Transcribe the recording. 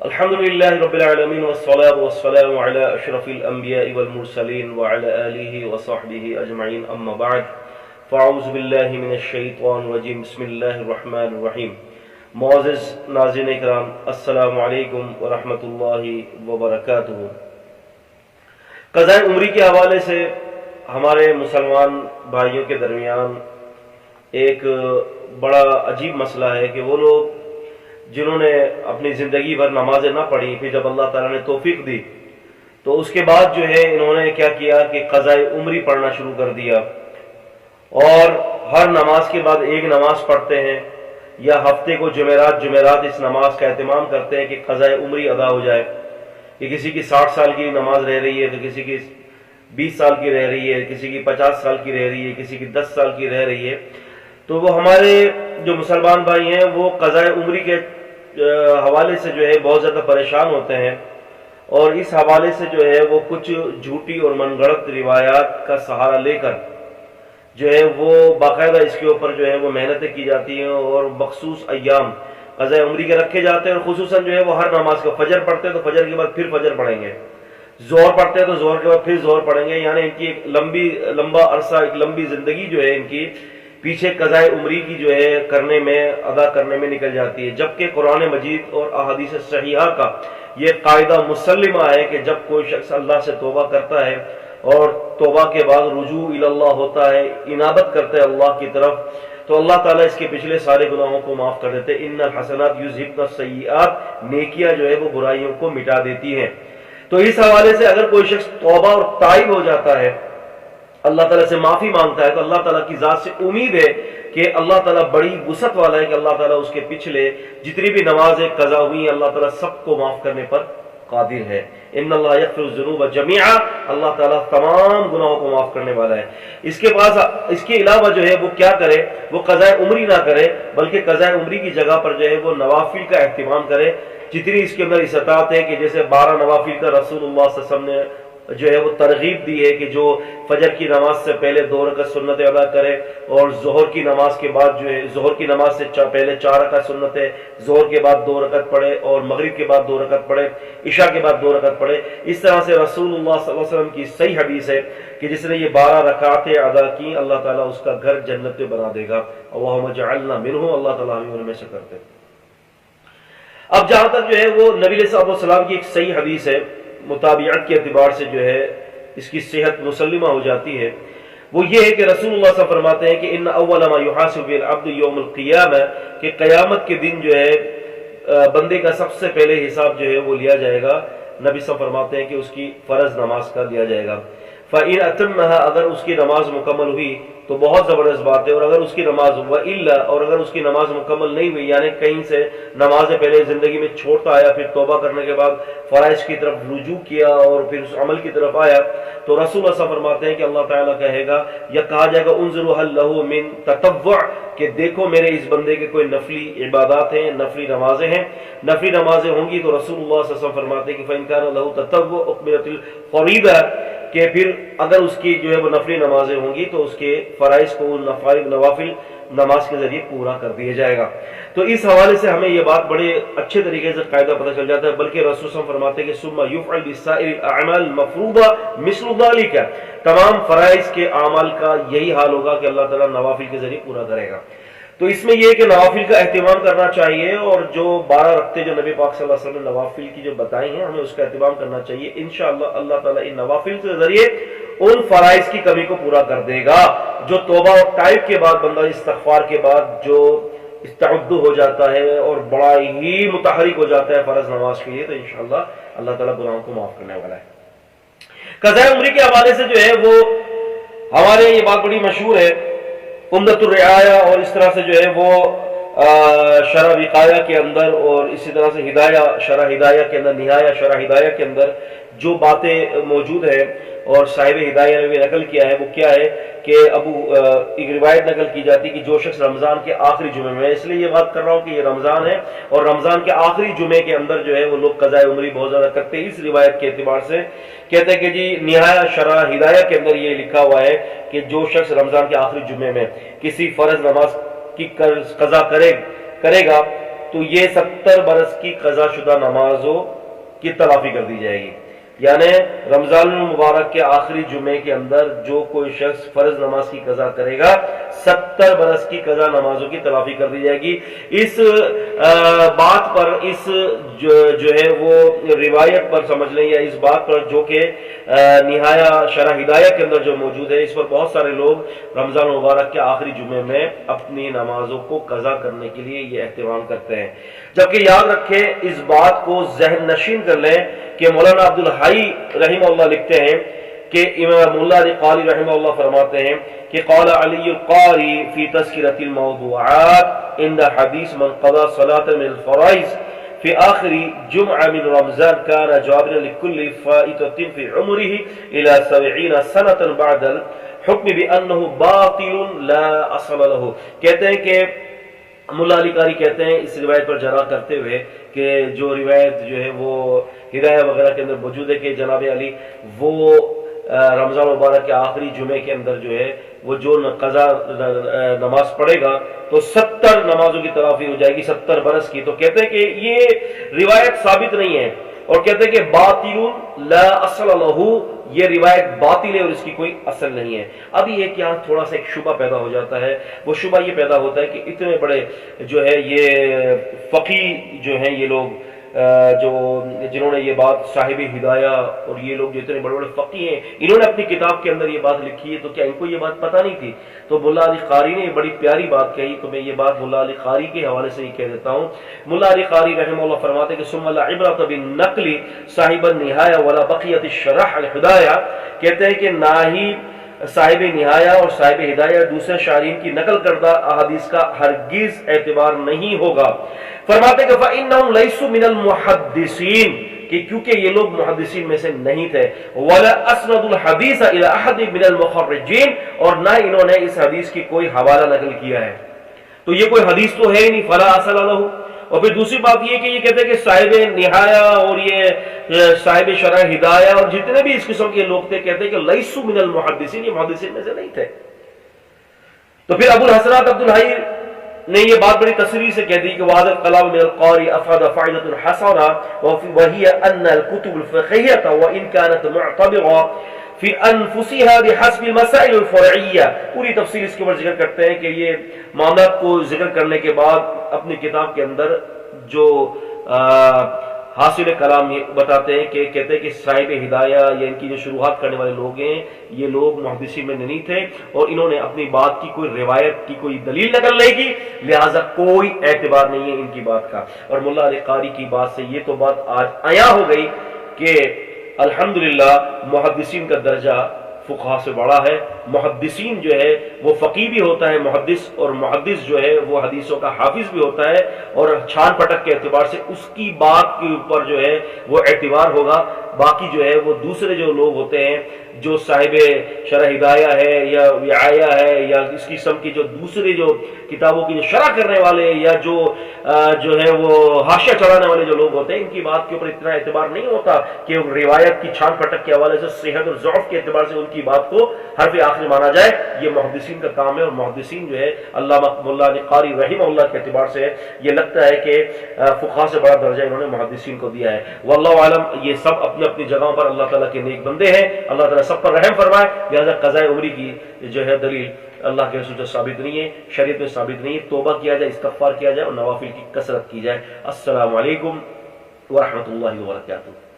الحمد لله رب العالمين والصلاة والسلام على أشرف الأنبياء والمرسلين وعلى آله وصحبه أجمعين أما بعد فأعوذ بالله من الشيطان الرجيم بسم الله الرحمن الرحيم معزز ناظرین اکرام السلام علیکم ورحمۃ اللہ وبرکاتہ۔ قضاء عمری کے حوالے سے ہمارے مسلمان بھائیوں کے درمیان ایک بڑا عجیب مسئلہ ہے کہ وہ لوگ جنہوں نے اپنی زندگی بھر نمازیں نہ پڑھی، پھر جب اللہ تعالیٰ نے توفیق دی تو اس کے بعد جو ہے انہوں نے کیا کیا کہ قضاء عمری پڑھنا شروع کر دیا، اور ہر نماز کے بعد ایک نماز پڑھتے ہیں، یا ہفتے کو جمعرات اس نماز کا اہتمام کرتے ہیں کہ قضاء عمری ادا ہو جائے۔ کہ کسی کی 60 سال کی نماز رہ رہی ہے تو کسی کی 20 سال کی رہ رہی ہے، کسی کی 50 سال کی رہ رہی ہے، کسی کی 10 سال کی رہ رہی ہے۔ تو وہ ہمارے جو مسلمان بھائی ہیں وہ قضاء عمری کے حوالے سے جو ہے بہت زیادہ پریشان ہوتے ہیں، اور اس حوالے سے جو ہے وہ کچھ جھوٹی اور من گھڑت روایات کا سہارا لے کر جو ہے وہ باقاعدہ اس کے اوپر جو ہے وہ محنتیں کی جاتی ہیں، اور مخصوص ایام قضاء عمری کے رکھے جاتے ہیں، اور خصوصاً جو ہے وہ ہر نماز کا فجر پڑھتے ہیں تو فجر کے بعد پھر فجر پڑھیں گے، ظہر پڑھتے ہیں تو ظہر کے بعد پھر ظہر پڑھیں گے، یعنی ان کی ایک لمبا عرصہ، ایک لمبی زندگی جو ہے ان کی پیچھے قضاء عمری کی جو ہے ادا کرنے میں نکل جاتی ہے۔ جبکہ قرآن مجید اور احادیث صحیحہ کا یہ قاعدہ مسلمہ ہے کہ جب کوئی شخص اللہ سے توبہ کرتا ہے اور توبہ کے بعد رجوع الی اللہ ہوتا ہے، انابت کرتے ہیں اللہ کی طرف، تو اللہ تعالیٰ اس کے پچھلے سارے گناہوں کو معاف کر دیتے ہیں۔ ان الحسنات یذہبن السیئات، نیکیاں جو ہے وہ برائیوں کو مٹا دیتی ہیں۔ تو اس حوالے سے اگر کوئی شخص توبہ اور تائب ہو جاتا ہے، اللہ تعالیٰ سے معافی مانگتا ہے، تو اللہ تعالیٰ کی ذات سے امید ہے کہ اللہ تعالیٰ بڑی وسعت والا ہے کہ اللہ تعالیٰ اس کے پچھلے جتنی بھی نمازیں قضا ہوئی ہیں اللہ تعالیٰ سب کو معاف کرنے پر قادر ہے۔ ان اللہ یغفر الذنوب جميعا، اللہ تعالیٰ تمام گناہوں کو معاف کرنے والا ہے۔ اس کے علاوہ جو ہے وہ کیا کرے، وہ قضاء عمری نہ کرے، بلکہ قضاء عمری کی جگہ پر جو ہے وہ نوافل کا اہتمام کرے، جتنی اس کے اندر استطاعت ہے، کہ جیسے 12 نوافل کا رسول اللہ صلی اللہ علیہ وسلم نے جو ہے وہ ترغیب دی ہے کہ جو فجر کی نماز سے پہلے 2 رکعت سنتیں ادا کرے، اور ظہر کی نماز کے بعد جو ہے ظہر کی نماز سے پہلے 4 رکعت سنتیں، ظہر کے بعد 2 رکعت پڑھے، اور مغرب کے بعد 2 رکعت پڑھے، عشاء کے بعد 2 رکعت پڑھے۔ اس طرح سے رسول اللہ صلی اللہ علیہ وسلم کی صحیح حدیث ہے کہ جس نے یہ 12 رکعتیں ادا کی اللہ تعالیٰ اس کا گھر جنت میں بنا دے گا۔ اللہم اجعلنا منہم، اللہ تعالیٰ ہمیں ان میں سے کرتے۔ اب جہاں تک جو ہے وہ نبی علیہ السلام کی ایک صحیح حدیث ہے، مطابعت کے اعتبار سے جو ہے اس کی صحت مسلمہ ہو جاتی ہے، وہ یہ ہے کہ رسول اللہ صلی اللہ علیہ وسلم فرماتے ہیں کہ ان اول ما یحاسب العبد یوم القیامہ، کہ قیامت کے دن جو ہے بندے کا سب سے پہلے حساب جو ہے وہ لیا جائے گا، نبی صلی اللہ علیہ وسلم فرماتے ہیں کہ اس کی فرض نماز کا لیا جائے گا۔ فَإِنْ أَتَمَّهَا، اگر اس کی نماز مکمل ہوئی تو بہت زبردست بات ہے، اور اگر اس کی نماز وَإِلَّا، اور اگر اس کی نماز مکمل نہیں ہوئی، یعنی کہیں سے نماز پہلے زندگی میں چھوڑتا آیا، پھر توبہ کرنے کے بعد فرائض کی طرف رجوع کیا اور پھر اس عمل کی طرف آیا، تو رسول اللہ صلی اللہ علیہ وسلم فرماتے ہیں کہ اللہ تعالیٰ کہے گا یا کہا جائے گا انظروا هل له من تطوع، کہ دیکھو میرے اس بندے کے کوئی نفلی عبادات ہیں، نفلی نمازیں ہیں، نفلی نمازیں ہوں گی، تو رسول اللہ صلی اللہ علیہ وسلم فرماتے ہیں کہ فَإِنْ كَانَ لَهُ تَطَوُّعٌ أُكْمِلَتِ الْفَرِيضَةُ، کہ پھر اگر اس کی جو ہے وہ نفلی نمازیں ہوں گی تو اس کے فرائض کو نوافل نماز کے ذریعے پورا کر دیا جائے گا۔ تو اس حوالے سے ہمیں یہ بات بڑے اچھے طریقے سے قاعدہ پتہ چل جاتا ہے، بلکہ رسول صلی اللہ علیہ وسلم فرماتے ہیں کہ ثم يفعل بسائر الاعمال المفروضہ مثل ذلك، تمام فرائض کے اعمال کا یہی حال ہوگا کہ اللہ تعالیٰ نوافل کے ذریعے پورا کرے گا۔ تو اس میں یہ ہے کہ نوافل کا اہتمام کرنا چاہیے، اور جو 12 رکعتیں جو نبی پاک صلی اللہ علیہ وسلم نے نوافل کی جو بتائی ہیں ہمیں اس کا اہتمام کرنا چاہیے۔ انشاءاللہ اللہ تعالیٰ ان نوافل کے ذریعے ان فرائض کی کمی کو پورا کر دے گا۔ جو توبہ اور تائب کے بعد بندہ استغفار کے بعد جو استعد ہو جاتا ہے اور بڑا ہی متحرک ہو جاتا ہے فرض نماز کے لیے، تو انشاءاللہ اللہ تعالیٰ گناہوں کو معاف کرنے والا ہے۔ قضاء عمری کے حوالے سے جو ہے وہ ہمارے یہ بات بڑی مشہور ہے، عمدۃ الرعایہ، اور اس طرح سے جو ہے وہ شرح وقایہ کے اندر، اور اسی طرح سے ہدایہ، شرح ہدایہ کے اندر، نہایہ شرح ہدایہ کے اندر جو باتیں موجود ہیں اور صاحب ہدایہ نے بھی نقل کیا ہے، وہ کیا ہے کہ ایک روایت نقل کی جاتی کہ جو شخص رمضان کے آخری جمعے میں، اس لیے یہ بات کر رہا ہوں کہ یہ رمضان ہے اور رمضان کے آخری جمعے کے اندر جو ہے وہ لوگ قضاء عمری بہت زیادہ کرتے ہیں، اس روایت کے اعتبار سے کہتے ہیں کہ جی نہایہ شرح ہدایہ کے اندر یہ لکھا ہوا ہے کہ جو شخص رمضان کے آخری جمعے میں کسی فرض نماز کی قضا کرے گا تو یہ 70 برس کی قضا شدہ نمازوں کی تلافی کر دی جائے گی. یعنی رمضان المبارک کے آخری جمعے کے اندر جو کوئی شخص فرض نماز کی قضا کرے گا 70 برس کی قضا نمازوں کی تلافی کر دی جائے گی. اس بات پر اس جو ہے وہ روایت پر سمجھ لیں یا اس بات پر جو کہ نہایہ شرح ہدایہ کے اندر جو موجود ہے، اس پر بہت سارے لوگ رمضان المبارک کے آخری جمعے میں اپنی نمازوں کو قضا کرنے کے لیے یہ اہتمام کرتے ہیں. جبکہ یاد رکھیں، اس بات کو ذہن نشین کر لیں کہ مولانا عبد الحی رحمہ اللہ لکھتے ہیں کہ امام ملا علی قاری رحمہ اللہ فرماتے ہیں کہ قال علی القاری فی تذکرۃ الموضوعات عند حدیث من قضى صلاة من الفرائض في آخر جمعة من رمضان كان جابرا لكل فائتة في عمره إلى 70 سنة بعد الحكم بأنه باطل لا أصل له. کہتے ہیں کہ ملا علی قاری کہتے ہیں اس روایت پر جرا کرتے ہوئے کہ جو روایت جو ہے وہ ہدایہ وغیرہ کے اندر موجود ہے کہ جناب علی وہ رمضان مبارک کے آخری جمعے کے اندر جو ہے وہ جو قضا نماز پڑھے گا تو 70 نمازوں کی تلافی ہو جائے گی 70 برس کی. تو کہتے ہیں کہ یہ روایت ثابت نہیں ہے اور کہتے ہیں کہ باطل لا اصل لہ، یہ روایت باطل ہے اور اس کی کوئی اصل نہیں ہے. ابھی ایک یہاں تھوڑا سا ایک شبہ پیدا ہو جاتا ہے. وہ شبہ یہ پیدا ہوتا ہے کہ اتنے بڑے جو ہے یہ فقی جو ہیں یہ لوگ جو جنہوں نے یہ بات صاحب ہدایہ اور یہ لوگ جو اتنے بڑے بڑے فقی ہیں انہوں نے اپنی کتاب کے اندر یہ بات لکھی ہے، تو کیا ان کو یہ بات پتہ نہیں تھی؟ تو ملا علی قاری نے بڑی پیاری بات کہی، تو میں یہ بات ملا علی قاری کے حوالے سے ہی کہہ دیتا ہوں. ملا علی قاری رحمہ اللہ فرماتے ہیں کہ ثم لا عبرۃ بالنقل صاحب النہایہ ولا بقیۃ الشرح الہدایہ، کہتے ہیں کہ نہ ہی صاحب نہایہ اور صاحب ہدایہ دوسرے شارحین کی نقل کردہ احادیث کا ہرگز اعتبار نہیں ہوگا. فرماتے کہ فإنهم ليسوا من المحدثين، کہ کیونکہ یہ لوگ محدثین میں سے نہیں تھے، ولا اسند الحدیث الى احد من المخرجین، اور نہ انہوں نے اس حدیث کی کوئی حوالہ نقل کیا ہے. تو یہ کوئی حدیث تو ہے نہیں، فلا اصل لہ. اور پھر دوسری بات یہ کہ یہ کہتے ہیں کہ صاحب نہایہ اور یہ صاحب شرح ہدایہ اور جتنے بھی اس قسم کے لوگ تھے کہتے ہیں کہ لیسوا من المحدثین، یہ محدثین میں سے نہیں تھے. تو پھر ابو الحسنات عبد الحی نے یہ بات بڑی تصریح سے کہہ دی کہ وَهَذَا الْكَلَامُ مِنَ الْقَارِ أَفَادَ فَائِدَةً حَسَنَةً وَهِيَ أَنَّ الْكُتُبَ الْفِقْهِيَّةَ وَإِنْ كَانَتْ مُعْتَبِرَةً فِي أَنفُسِهَا بِحَسْبِ الْمَسَائِلِ الْفُرْعِيَّةِ. پوری تفصیل اس کے اوپر ذکر کرتے ہیں کہ یہ معاملات کو ذکر کرنے کے بعد اپنی کتاب کے اندر جو حاصل کلام یہ بتاتے ہیں کہ کہتے ہیں کہ صاحب ہدایہ یا ان کی جو شروعات کرنے والے لوگ ہیں یہ لوگ محدثین میں نہیں تھے اور انہوں نے اپنی بات کی کوئی روایت کی کوئی دلیل نقل نہیں کی، لہٰذا کوئی اعتبار نہیں ہے ان کی بات کا. اور ملا علی قاری کی بات سے یہ تو بات آج عیاں ہو گئی کہ الحمدللہ محدثین کا درجہ فقہا سے بڑا ہے. محدثین جو ہے وہ فقی بھی ہوتا ہے محدث، اور محدث جو ہے وہ حدیثوں کا حافظ بھی ہوتا ہے، اور چھان پٹک کے اعتبار سے اس کی بات کے اوپر جو ہے وہ اعتبار ہوگا. باقی جو ہے وہ دوسرے جو لوگ ہوتے ہیں جو صاحب شرح ہدایہ ہے یا وعایہ ہے یا اس قسم کی جو دوسرے جو کتابوں کی جو شرح کرنے والے یا جو ہے وہ حاشیہ چڑھانے والے جو لوگ ہوتے ہیں ان کی بات کے اوپر اتنا اعتبار نہیں ہوتا کہ روایت کی چھان پٹک کے حوالے سے صحت اور ضعف کے اعتبار سے ان کی بات کو حرف آخر مانا جائے. یہ محدثین کا کام ہے، اور محدثین جو ہے علامہ ملا علی قاری رحمہ اللہ کے اعتبار سے یہ لگتا ہے کہ فقہا سے بڑا درجہ انہوں نے محدثین کو دیا ہے. واللہ عالم یہ سب اپنے اپنی جگہوں پر اللہ تعالیٰ کے نیک بندے ہیں، اللہ تعالیٰ سب پر رحم فرمائے. لہذا قضاء عمری کی جو ہے دلیل اللہ کے رسول سے ثابت نہیں ہے، شریعت میں ثابت نہیں ہے. توبہ کیا جائے، استغفار کیا جائے اور نوافل کی کثرت کی جائے. السلام علیکم ورحمۃ اللہ وبرکاتہ.